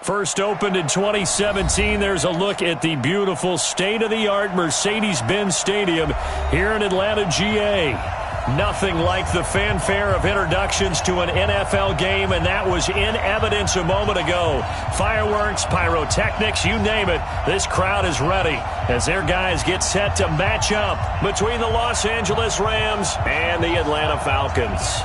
First opened in 2017, there's a look at the beautiful state-of-the-art Mercedes-Benz Stadium here in Atlanta, GA. Nothing like the fanfare of introductions to an NFL game, and that was in evidence a moment ago. Fireworks, pyrotechnics, you name it. This crowd is ready as their guys get set to match up between the Los Angeles Rams and the Atlanta Falcons.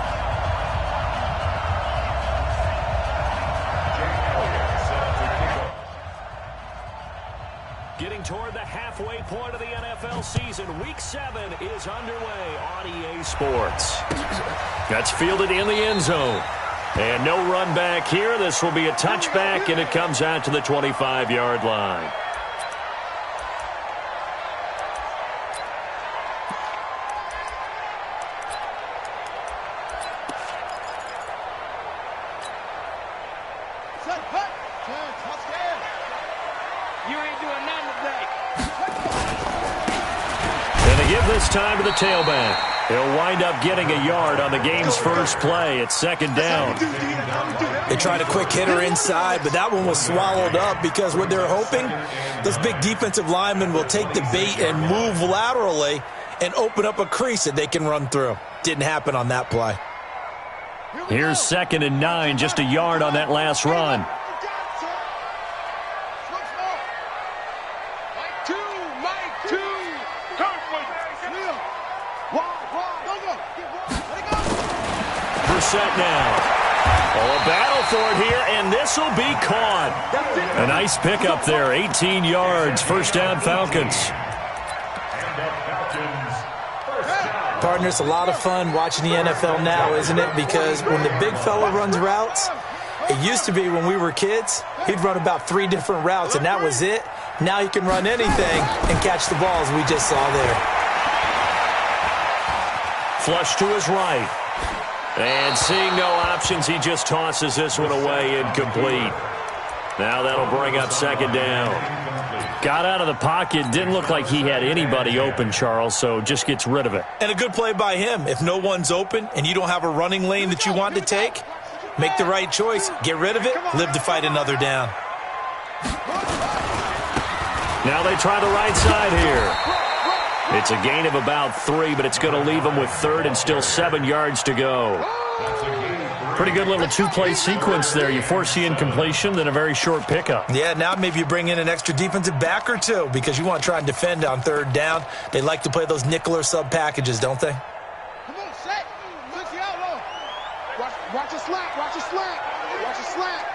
Getting toward the halfway point of the NFL season, Week 7 is underway on EA Sports. That's fielded in the end zone. And no run back here. This will be a touchback, and it comes out to the 25-yard line. This time to the tailback. He'll wind up getting a yard on the game's first play. It's second down. They tried a quick hitter inside, but that one was swallowed up because what they're hoping, those big defensive linemen will take the bait and move laterally and open up a crease that they can run through. Didn't happen on that play. Here's 2nd and 9, just a yard on that last run. Set now. Oh, a battle for it here, and this will be caught. A nice pickup there, 18 yards, first down Falcons. Partner, it's a lot of fun watching the NFL now, isn't it? Because when the big fella runs routes, it used to be when we were kids, he'd run about 3 different routes, and that was it. Now he can run anything and catch the balls we just saw there. Flush to his right. And seeing no options, he just tosses this one away, incomplete. Now that'll bring up second down. Got out of the pocket, didn't look like he had anybody open, Charles, so just gets rid of it. And a good play by him. If no one's open and you don't have a running lane that you want to take, make the right choice. Get rid of it, live to fight another down. Now they try the right side here. It's a gain of about 3, but it's going to leave them with 3rd and still 7 yards to go. Pretty good little 2-play sequence there. You force the incompletion, then a very short pickup. Yeah, now maybe you bring in an extra defensive back or 2 because you want to try and defend on 3rd down. They like to play those nickel or sub packages, don't they? Come on, set. Watch a slant. Watch a slant. Watch a slant.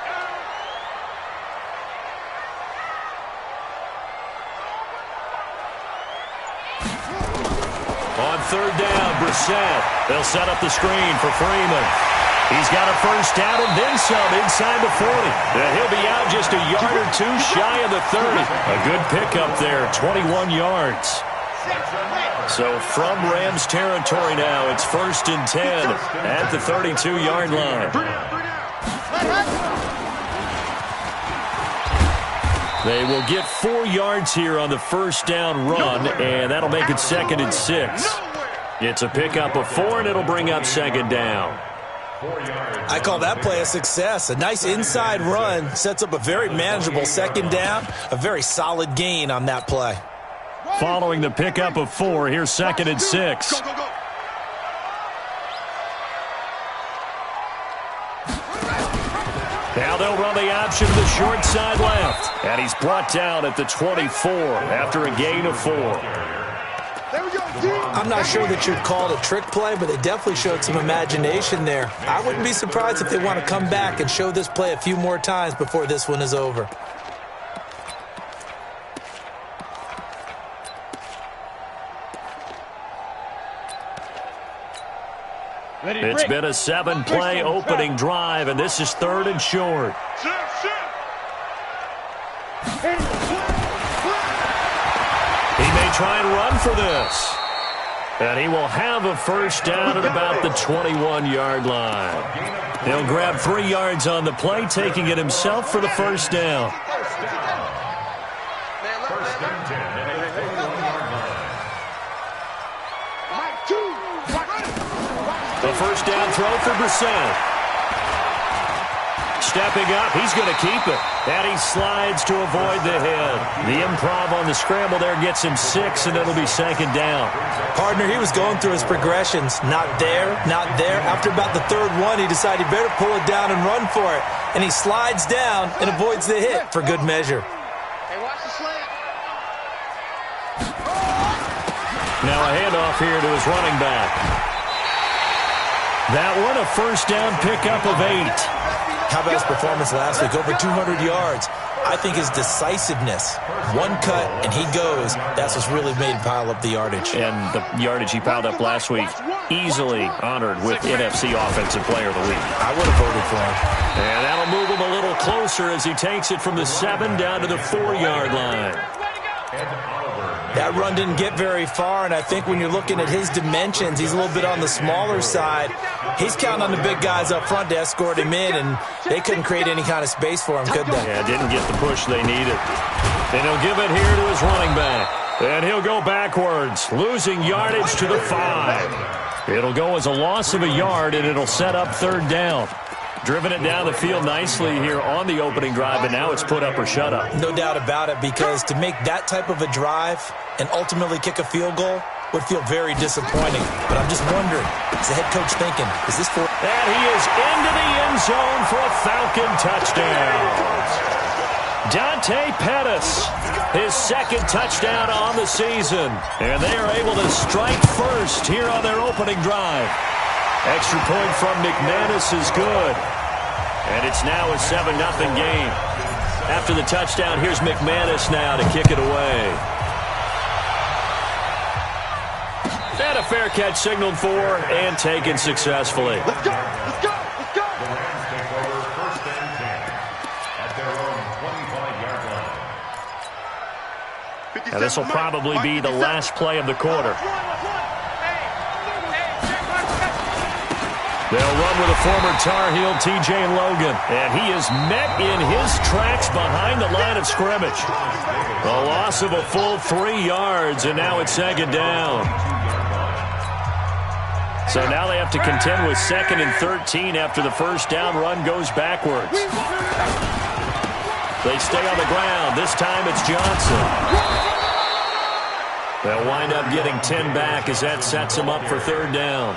On 3rd down, Brissett. They'll set up the screen for Freeman. He's got a first down and then some inside the 40. And he'll be out just a yard or 2 shy of the 30. A good pickup there, 21 yards. So from Rams territory now, it's 1st and 10 at the 32-yard line. They will get 4 yards here on the first down run, and that'll make it 2nd and 6. It's a pickup of 4, and it'll bring up second down. I call that play a success. A nice inside run sets up a very manageable second down, a very solid gain on that play. Following the pickup of 4, here's 2nd and 6. Now they'll run the option to the short side left. And he's brought down at the 24 after a gain of 4. I'm not sure that you'd call it a trick play, but they definitely showed some imagination there. I wouldn't be surprised if they want to come back and show this play a few more times before this one is over. It's been a 7-play opening drive, and this is 3rd and short. He may try and run for this. And he will have a first down at about the 21-yard line. He'll grab 3 yards on the play, taking it himself for the first down. A first down throw for Brissett. stepping up. He's going to keep it. And he slides to avoid the hit. The improv on the scramble there gets him 6, and it'll be second down. Partner, he was going through his progressions. Not there, not there. After about the third one, he decided he better pull it down and run for it. And he slides down and avoids the hit for good measure. Hey, watch the slant. Now a handoff here to his running back. That one a first down pickup of 8. How about his performance last week? Over 200 yards. I think his decisiveness, one cut and he goes, that's what's really made him pile up the yardage. And the yardage he piled up last week, easily honored with NFC Offensive Player of the Week. I would have voted for him. And that'll move him a little closer as he takes it from the 7 down to the 4-yard line. That run didn't get very far, and I think when you're looking at his dimensions, he's a little bit on the smaller side. He's counting on the big guys up front to escort him in, and they couldn't create any kind of space for him, could they? Yeah, didn't get the push they needed. And he'll give it here to his running back. And he'll go backwards, losing yardage to the 5. It'll go as a loss of a yard, and it'll set up third down. Driven it down the field nicely here on the opening drive, and now it's put up or shut up. No doubt about it, because to make that type of a drive and ultimately kick a field goal would feel very disappointing. But I'm just wondering, is the head coach thinking, is this for... And he is into the end zone for a Falcon touchdown. Dante Pettis, his second touchdown on the season. And they are able to strike first here on their opening drive. Extra point from McManus is good. And it's now a 7-0 game. After the touchdown, here's McManus now to kick it away. And a fair catch signaled for and taken successfully. Let's go, let's go, let's go. Take over first and 10 at their own 25-yard line. Now this will probably be the last play of the quarter. They'll run with a former Tar Heel, T.J. Logan. And he is met in his tracks behind the line of scrimmage. A loss of a full 3 yards, and now it's second down. So now they have to contend with 2nd and 13 after the first down run goes backwards. They stay on the ground. This time it's Johnson. They'll wind up getting 10 back as that sets them up for third down.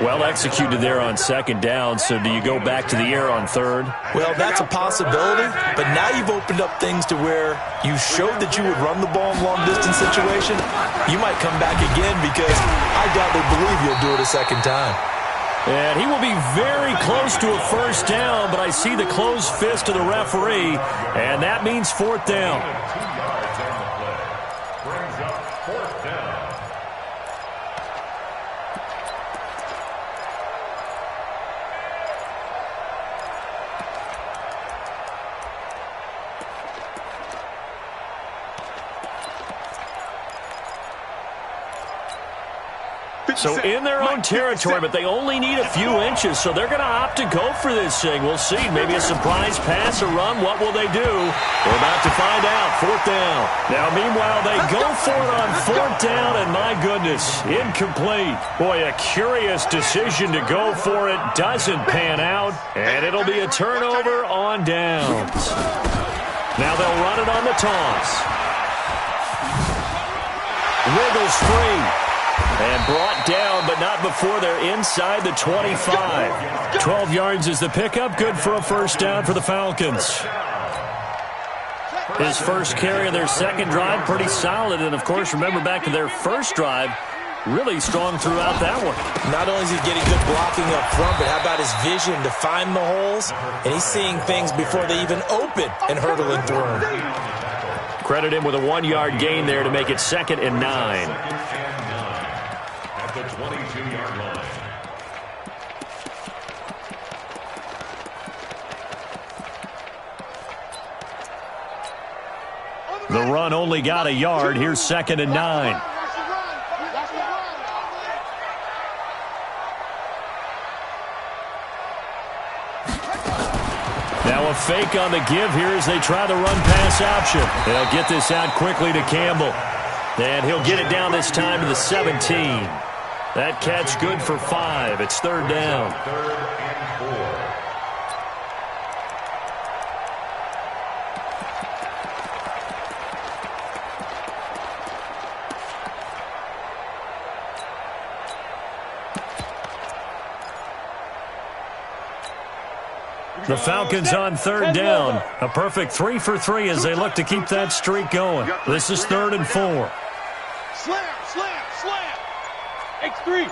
Well executed there on second down, so do you go back to the air on third? Well, that's a possibility, but now you've opened up things to where you showed that you would run the ball in long-distance situation. You might come back again because I doubt they believe you'll do it a second time. And he will be very close to a first down, but I see the closed fist of the referee, and that means fourth down. So in their own territory, but they only need a few inches, so they're going to opt to go for this thing. We'll see. Maybe a surprise pass or run. What will they do? We're about to find out. Fourth down. Now, meanwhile, they go for it on fourth down, and my goodness, incomplete. Boy, a curious decision to go for it. Doesn't pan out, and it'll be a turnover on downs. Now they'll run it on the toss. Wiggles free. And brought down, but not before they're inside the 25. 12 yards is the pickup. Good for a first down for the Falcons. His first carry of their second drive, pretty solid. And, of course, remember back to their first drive, really strong throughout that one. Not only is he getting good blocking up front, but how about his vision to find the holes? And he's seeing things before they even open and hurdling through them. Credit him with a 1-yard gain there to make it 2nd and 9. The 22-yard line. The run only got a yard. Here's 2nd and 9. Now a fake on the give here as they try the run-pass option. They'll get this out quickly to Campbell. And he'll get it down this time to the 17. That catch good for 5. It's third down. The Falcons on third down. A perfect 3 for 3 as they look to keep that streak going. This is 3rd and 4. Slam, slam, slam. X3,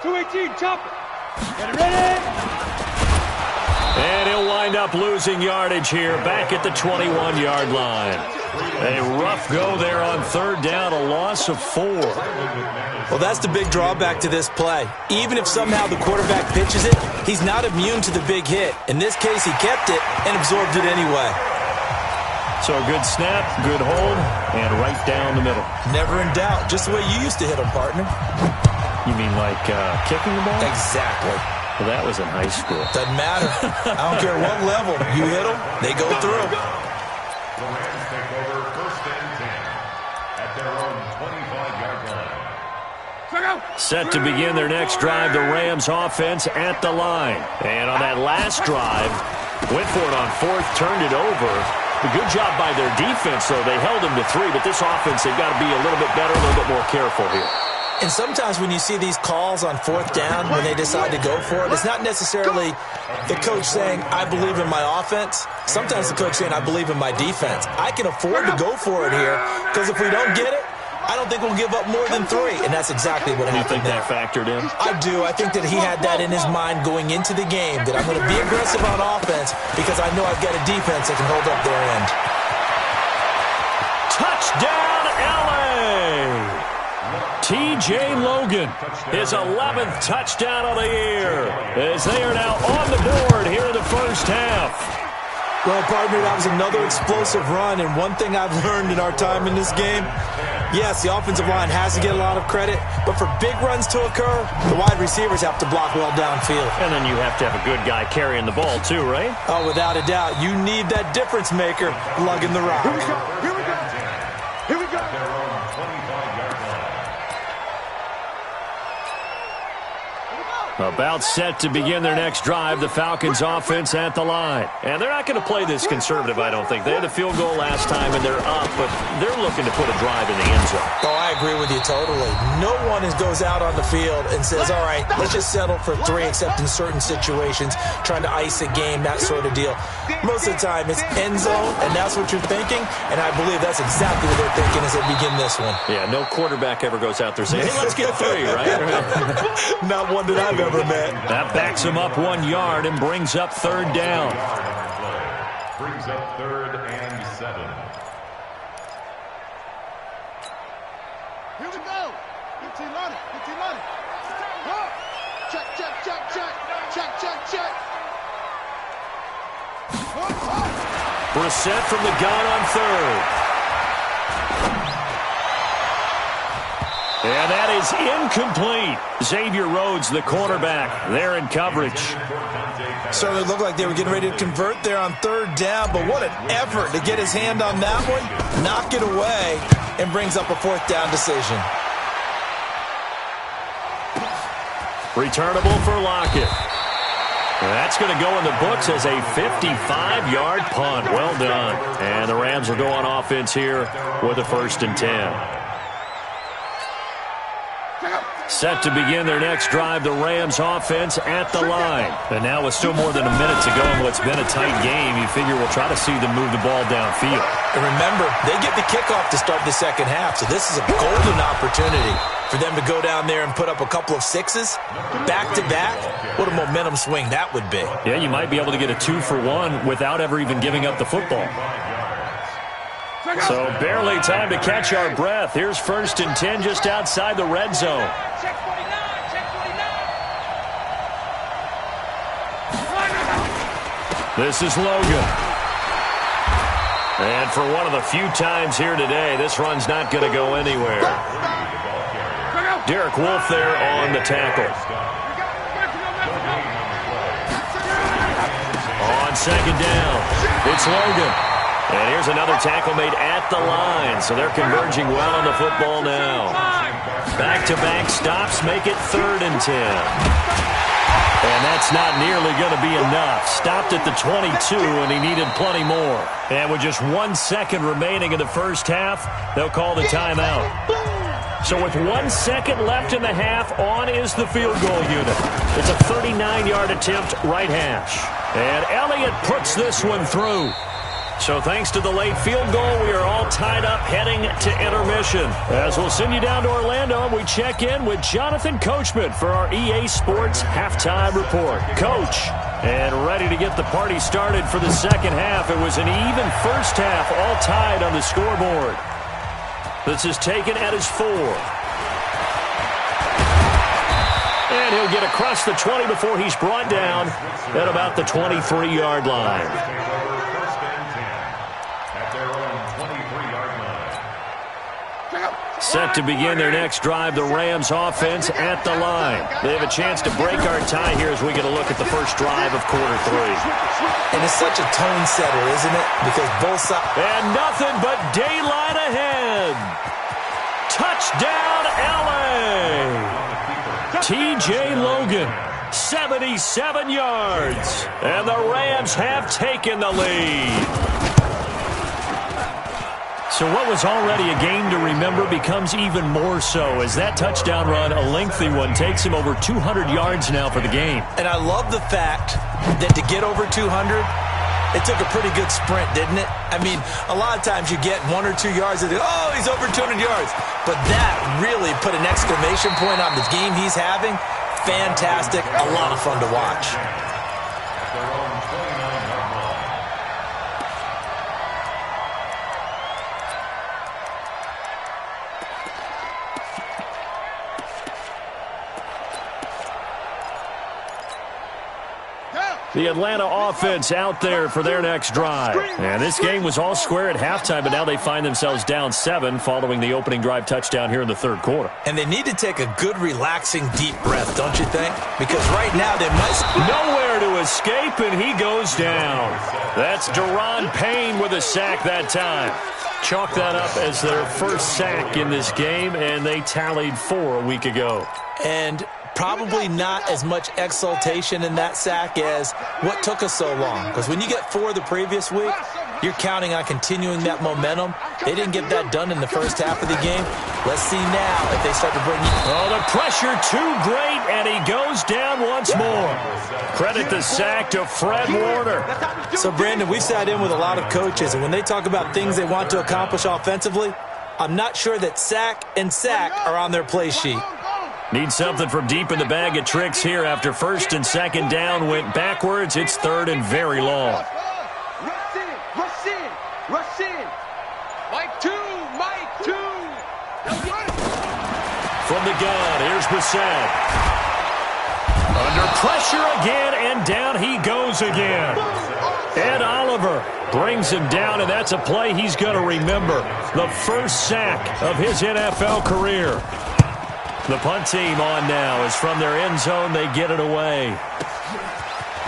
218, chop it. Get it ready. And he'll wind up losing yardage here back at the 21-yard line. A rough go there on third down, a loss of 4. Well, that's the big drawback to this play. Even if somehow the quarterback pitches it, he's not immune to the big hit. In this case, he kept it and absorbed it anyway. So a good snap, good hold, and right down the middle. Never in doubt. Just the way you used to hit them, partner. You mean like kicking the ball? Exactly. Well, that was in high school. Doesn't matter. I don't care what level. You hit them, they go through. The Rams take over 1st and 10 at their own 25-yard line. Set to begin their next drive, the Rams offense at the line. And on that last drive, went for it on 4th, turned it over. A good job by their defense, though. They held them to 3, but this offense, they've got to be a little bit better, a little bit more careful here. And sometimes when you see these calls on 4th down, when they decide to go for it, it's not necessarily the coach saying, I believe in my offense. Sometimes the coach saying, I believe in my defense. I can afford to go for it here because if we don't get it, I don't think we'll give up more than 3. And that's exactly what happened there. You think that factored in? I do. I think that he had that in his mind going into the game, that I'm going to be aggressive on offense because I know I've got a defense that can hold up their end. Touchdown, LA! T.J. Logan, his 11th touchdown of the year, as they are now on the board here in the first half. Well, partner, that was another explosive run, and one thing I've learned in our time in this game, yes, the offensive line has to get a lot of credit, but for big runs to occur, the wide receivers have to block well downfield. And then you have to have a good guy carrying the ball too, right? Oh, without a doubt. You need that difference maker lugging the rock. Here we go. Here we go. Here we go. Their own 25-yard line. About set to begin their next drive, the Falcons offense at the line. And they're not going to play this conservative, I don't think. They had a field goal last time, and they're up, but they're looking to put a drive in the end zone. Oh, I agree with you totally. No one goes out on the field and says, all right, let's just settle for 3, except in certain situations, trying to ice a game, that sort of deal. Most of the time, it's end zone, and that's what you're thinking, and I believe that's exactly what they're thinking as they begin this one. Yeah, no quarterback ever goes out there saying, hey, let's get 3, right? Not one that I've ever met. That backs him up 1 yard and brings up third down. Brings up 3rd and 7. Here we go. 15 on it. 15 on it. Check, check, check, check. Check, check, check. Brissett from the gun on 3rd. And that is incomplete. Xavier Rhodes, the cornerback, there in coverage. Certainly looked like they were getting ready to convert there on 3rd down, but what an effort to get his hand on that one, knock it away, and brings up a 4th down decision. Returnable for Lockett. That's going to go in the books as a 55-yard punt. Well done. And the Rams will go on offense here with a 1st and 10. Set to begin their next drive, the Rams offense at the line. And now with still more than a minute to go in what's been a tight game, you figure we'll try to see them move the ball downfield. And remember, they get the kickoff to start the second half, so this is a golden opportunity for them to go down there and put up a couple of 6s back-to-back. What a momentum swing that would be. Yeah, you might be able to get a 2-for-1 without ever even giving up the football. So barely time to catch our breath. Here's 1st and 10 just outside the red zone. Check 49. Check 49. This is Logan. And for one of the few times here today, this run's not going to go anywhere. Derek Wolfe there on the tackle. On 2nd down, it's Logan. And here's another tackle made at the line, so they're converging well on the football now. Back-to-back stops make it 3rd and 10. And that's not nearly going to be enough. Stopped at the 22, and he needed plenty more. And with just 1 second remaining in the first half, they'll call the timeout. So with 1 second left in the half, on is the field goal unit. It's a 39-yard attempt, right hash. And Elliott puts this one through. So thanks to the late field goal, we are all tied up heading to intermission. As we'll send you down to Orlando, we check in with Jonathan Coachman for our EA Sports Halftime Report. Coach, and ready to get the party started for the second half. It was an even first half, all tied on the scoreboard. This is taken at his 4. And he'll get across the 20 before he's brought down at about the 23-yard line. Set to begin their next drive, the Rams offense at the line. They have a chance to break our tie here as we get a look at the first drive of quarter 3. And it's such a tone setter, isn't it? Because both sides... And nothing but daylight ahead. Touchdown, L.A. T.J. Logan, 77 yards. And the Rams have taken the lead. So what was already a game to remember becomes even more so as that touchdown run, a lengthy one, takes him over 200 yards now for the game. And I love the fact that to get over 200, it took a pretty good sprint, didn't it? I mean, a lot of times you get 1 or 2 yards and oh, he's over 200 yards. But that really put an exclamation point on the game he's having. Fantastic. A lot of fun to watch. The Atlanta offense out there for their next drive. And this game was all square at halftime, but now they find themselves down 7 following the opening drive touchdown here in the third quarter. And they need to take a good, relaxing, deep breath, don't you think? Because right now they might... Nowhere to escape, and he goes down. That's Deron Payne with a sack that time. Chalk that up as their first sack in this game, and they tallied 4 a week ago. And probably not as much exultation in that sack as what took us so long. Because when you get 4 the previous week, you're counting on continuing that momentum. They didn't get that done in the first half of the game. Let's see now if they start to bring... Oh, the pressure too great, and he goes down once more. Credit the sack to Fred Warner. So, Brandon, we've sat in with a lot of coaches, and when they talk about things they want to accomplish offensively, I'm not sure that sack and sack are on their play sheet. Need something from deep in the bag of tricks here after first and second down went backwards. It's third and very long. Rush in, rush in, rush in. Mike 2, Mike 2. From the gun, here's Brissett. Under pressure again, and down he goes again. Ed Oliver brings him down, and that's a play he's going to remember. The first sack of his NFL career. The punt team on now as from their end zone they get it away.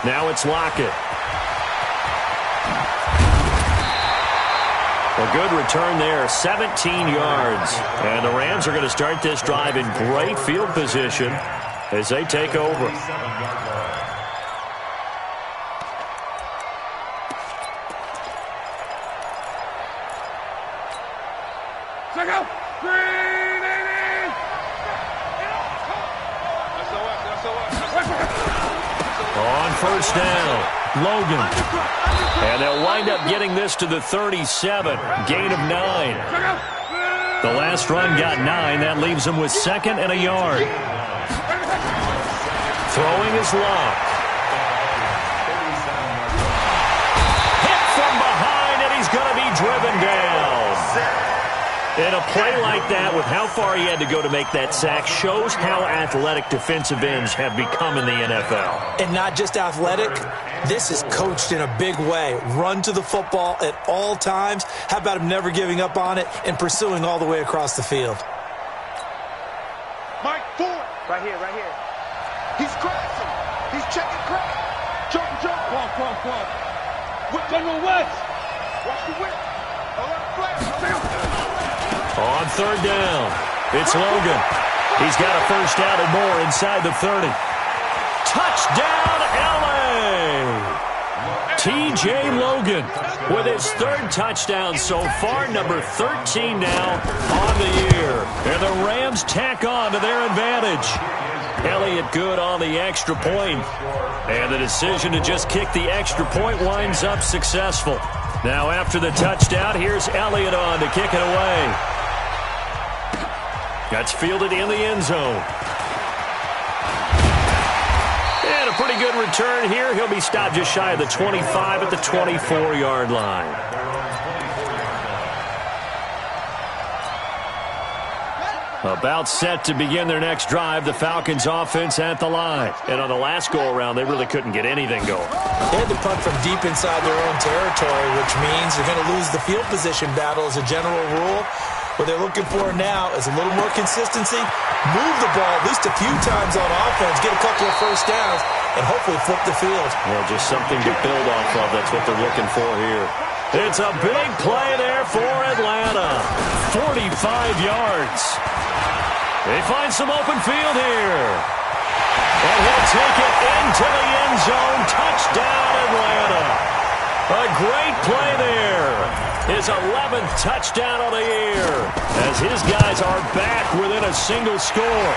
Now it's Lockett. A good return there, 17 yards. And the Rams are going to start this drive in great field position as they take over. Check out. On first down, Logan. And they'll wind up getting this to the 37, gain of 9. The last run got 9. That leaves them with 2nd and a yard. Throwing is Locke. Hit from behind, and he's going to be driven down. And a play like that, with how far he had to go to make that sack, shows how athletic defensive ends have become in the NFL. And not just athletic, this is coached in a big way. Run to the football at all times. How about him never giving up on it and pursuing all the way across the field? Mike 4. Right here, right here. He's crashing. He's checking crash. Jump, jump. Come on. Whip General West. Watch the whip. On third down, it's Logan. He's got a first down and more inside the 30. Touchdown, L.A. T.J. Logan with his 3rd touchdown so far, number 13 now on the year. And the Rams Rams tack on to their advantage. Elliott good on the extra point. And the decision to just kick the extra point winds up successful. Now after the touchdown, here's Elliott on to kick it away. That's fielded in the end zone. And a pretty good return here. He'll be stopped just shy of the 25 at the 24-yard line. About set to begin their next drive, the Falcons offense at the line. And on the last go-around, they really couldn't get anything going. They had to punt from deep inside their own territory, which means they're going to lose the field position battle as a general rule. What they're looking for now is a little more consistency, move the ball at least a few times on offense, get a couple of first downs, and hopefully flip the field. Well, just something to build off of. That's what they're looking for here. It's a big play there for Atlanta. 45 yards. They find some open field here. And he'll take it into the end zone. Touchdown, Atlanta. A great play there. His 11th touchdown of the year as his guys are back within a single score.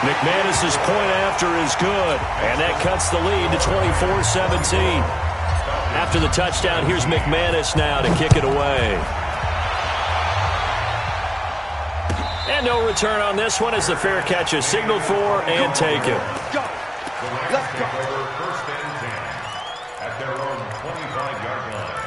McManus's point after is good, and that cuts the lead to 24-17. After the touchdown, here's McManus now to kick it away. And no return on this one as the fair catch is signaled for and taken. Let's go. First and 10 at their own 25-yard line.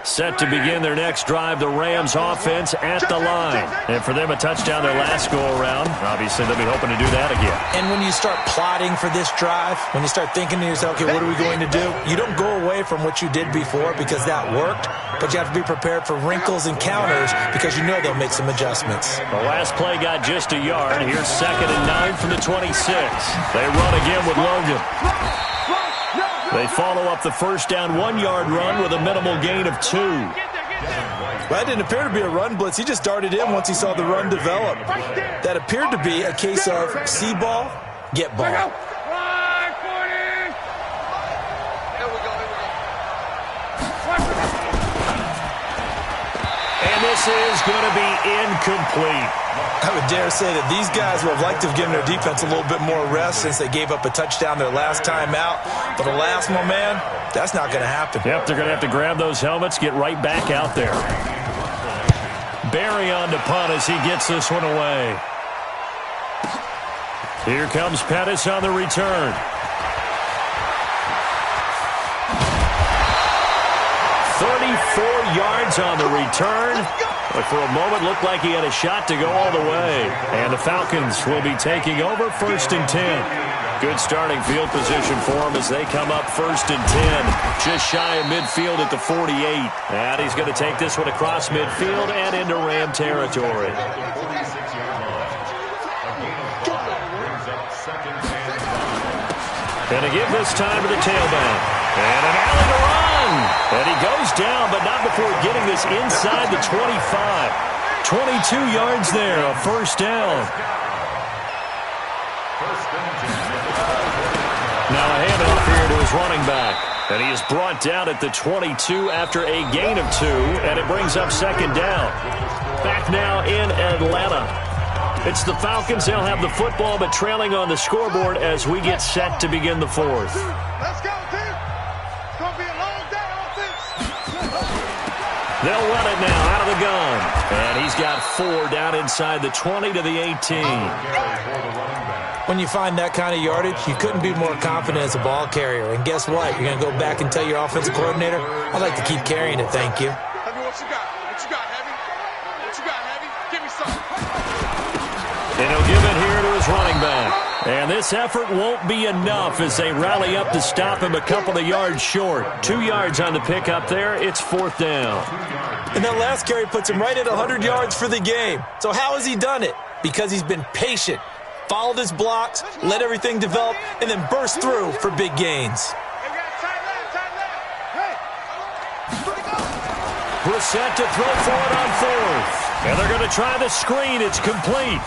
Set to begin their next drive, the Rams offense at the line. And for them, a touchdown their last go-around. Obviously, they'll be hoping to do that again. And when you start plotting for this drive, when you start thinking to yourself, okay, what are we going to do? You don't go away from what you did before because that worked, but you have to be prepared for wrinkles and counters because you know they'll make some adjustments. The last play got just a yard. Here's 2nd and 9 from the 26. They run again with Logan. They follow up the first down 1-yard run with a minimal gain of 2. Well, that didn't appear to be a run blitz. He just darted in once he saw the run develop. That appeared to be a case of see ball, get ball. And this is going to be incomplete. I would dare say that these guys would have liked to have given their defense a little bit more rest since they gave up a touchdown their last time out. But the last one, man, that's not going to happen. Yep, they're going to have to grab those helmets, get right back out there. Barry on to punt as he gets this one away. Here comes Pettis on the return. 34 yards on the return. But for a moment, looked like he had a shot to go all the way. And the Falcons will be taking over 1st and 10. Good starting field position for him as they come up 1st and 10. Just shy of midfield at the 48. And he's going to take this one across midfield and into Ram territory. And to give this time to the tailback. And an alley to run. And he goes down, but not before getting this inside the 25. 22 yards there, a first down. Now a handoff here to his running back. And he is brought down at the 22 after a gain of 2. And it brings up 2nd down. Back now in Atlanta. It's the Falcons. They'll have the football, but trailing on the scoreboard as we get set to begin the 4th. Let's go, team. It's going to be a long day offense. They'll run it now out of the gun. And he's got 4 down inside the 20 to the 18. When you find that kind of yardage, you couldn't be more confident as a ball carrier. And guess what? You're going to go back and tell your offensive coordinator, I'd like to keep carrying it, thank you. Heavy, what you got? What you got, Heavy? What you got, Heavy? Give me some. And he'll give it here to his running back. And this effort won't be enough as they rally up to stop him a couple of yards short. 2 yards on the pickup there. It's 4th down. And that last carry puts him right at 100 yards for the game. So how has he done it? Because he's been patient, followed his blocks, let everything develop, and then burst through for big gains. Brissett to throw for it on 4th. And they're going to try the screen. It's complete.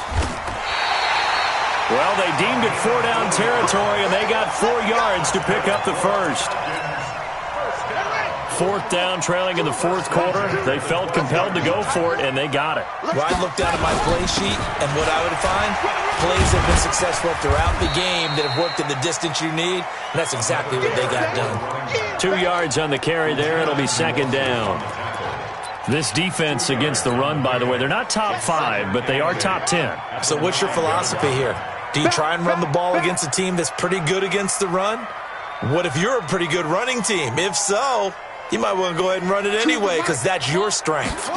Well, they deemed it 4-down territory, and they got 4 yards to pick up the first. 4th down, trailing in the 4th quarter. They felt compelled to go for it, and they got it. Well, I looked down at my play sheet, and what I would find, plays have been successful throughout the game that have worked in the distance you need, and that's exactly what they got done. 2 yards on the carry there. It'll be 2nd down. This defense against the run, by the way, they're not top 5, but they are top 10. So what's your philosophy here? Do you try and run the ball against a team that's pretty good against the run? What if you're a pretty good running team? If so, you might want to go ahead and run it anyway because that's your strength.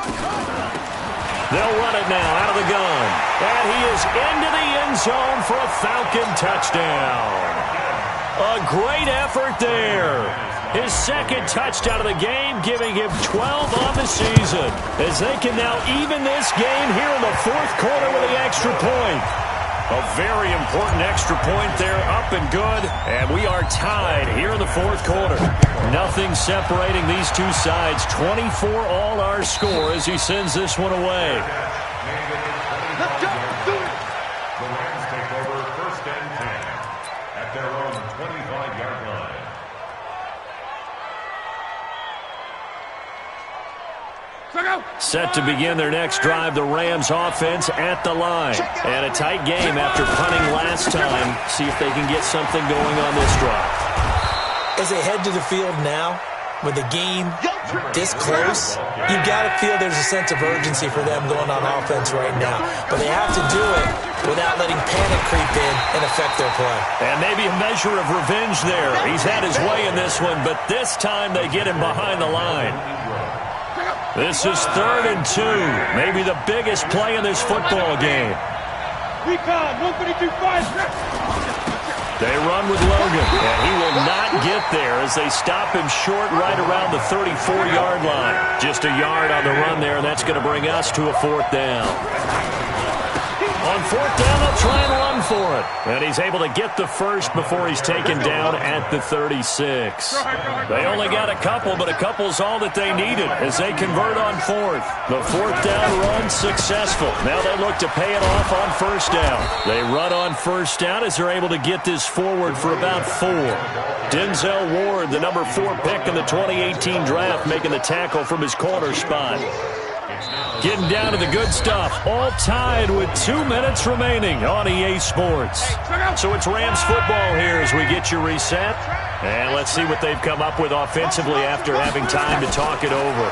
They'll run it now out of the gun. And he is into the end zone for a Falcon touchdown. A great effort there. His 2nd touchdown of the game, giving him 12 on the season, as they can now even this game here in the 4th quarter with the extra point. A very important extra point there, up and good, and we are tied here in the 4th quarter. Nothing separating these two sides. 24 all our score as he sends this one away. Let's go. Do it. The Rams take over 1st and 10 at their own 25-yard line. Set to begin their next drive, the Rams offense at the line. And a tight game after punting last time. See if they can get something going on this drive. As they head to the field now, with the game this close, you've got to feel there's a sense of urgency for them going on offense right now. But they have to do it without letting panic creep in and affect their play. And maybe a measure of revenge there. He's had his way in this one, but this time they get him behind the line. This is 3rd and 2. Maybe the biggest play in this football game. Recon, 152-5. They run with Logan, and he will not get there as they stop him short right around the 34-yard line. Just a yard on the run there, and that's going to bring us to a 4th down. On 4th down, they'll try and run for it. And he's able to get the first before he's taken down at the 36. They only got a couple, but a couple's all that they needed as they convert on 4th. The 4th down run successful. Now they look to pay it off on 1st down. They run on 1st down as they're able to get this forward for about 4. Denzel Ward, the number 4 pick in the 2018 draft, making the tackle from his corner spot. Getting down to the good stuff, all tied with 2 minutes remaining on EA Sports. So it's Rams football here as we get you reset. And let's see what they've come up with offensively after having time to talk it over.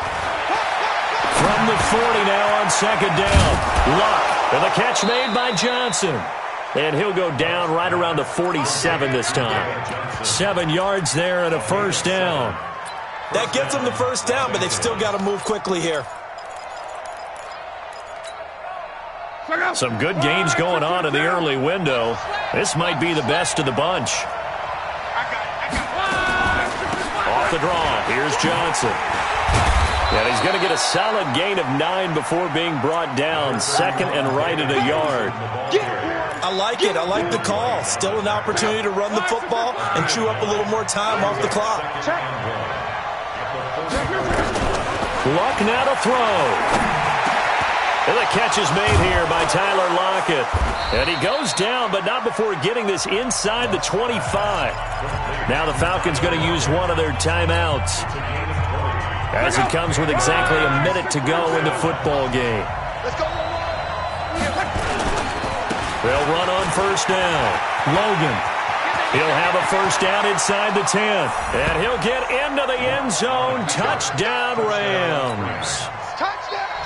From the 40 now on 2nd down. Luck, and the catch made by Johnson. And he'll go down right around the 47 this time. 7 yards there and a 1st down. That gets them the 1st down, but they've still got to move quickly here. Some good games going on in the early window. This might be the best of the bunch. Off the draw, here's Johnson. And he's going to get a solid gain of 9 before being brought down. 2nd and right at a yard. I like it. I like the call. Still an opportunity to run the football and chew up a little more time off the clock. Luck now to throw. And the catch is made here by Tyler Lockett. And he goes down, but not before getting this inside the 25. Now the Falcons going to use one of their timeouts, as it comes with exactly a minute to go in the football game. They'll run on 1st down. Logan. He'll have a 1st down inside the 10. And he'll get into the end zone. Touchdown, Rams.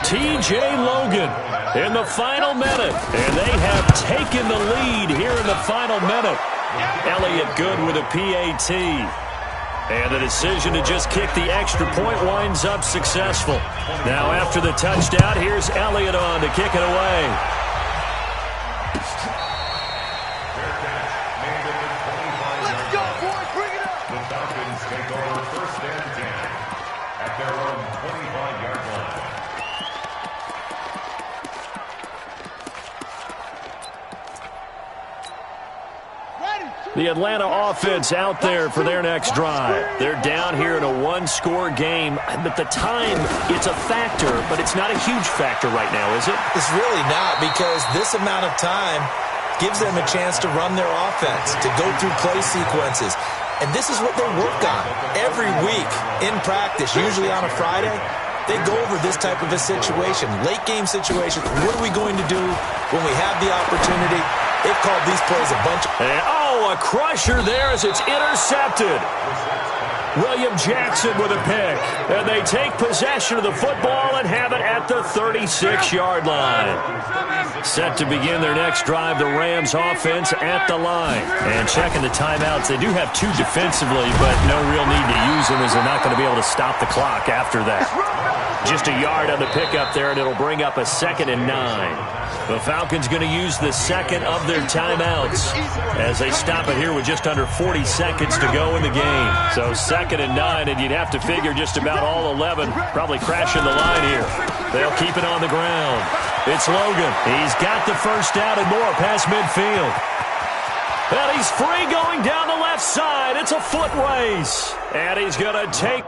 T.J. Logan in the final minute. And they have taken the lead here in the final minute. Elliott good with a PAT. And the decision to just kick the extra point winds up successful. Now after the touchdown, here's Elliott on to kick it away. Let's go, boys. Bring it up. The Falcons take over 1st and 10 at their own 25-yard line. The Atlanta offense out there for their next drive. They're down here in a 1-score game, but the time, it's a factor, but it's not a huge factor right now, is it? It's really not, because this amount of time gives them a chance to run their offense, to go through play sequences. And this is what they work on every week in practice, usually on a Friday. They go over this type of a situation, late game situation. What are we going to do when we have the opportunity? They've called these plays a bunch. A crusher there as it's intercepted. William Jackson with a pick. And they take possession of the football and have it at the 36-yard line. Set to begin their next drive, the Rams offense at the line. And checking the timeouts, they do have 2 defensively, but no real need to use them as they're not going to be able to stop the clock after that. Just a yard on the pickup there, and it'll bring up a 2nd and 9. The Falcons going to use the second of their timeouts as they stop it here with just under 40 seconds to go in the game. So 2nd and 9, and you'd have to figure just about all 11 probably crashing the line here. They'll keep it on the ground. It's Logan. He's got the first down and more past midfield. And he's free going down the left side. It's a foot race. And he's going to take...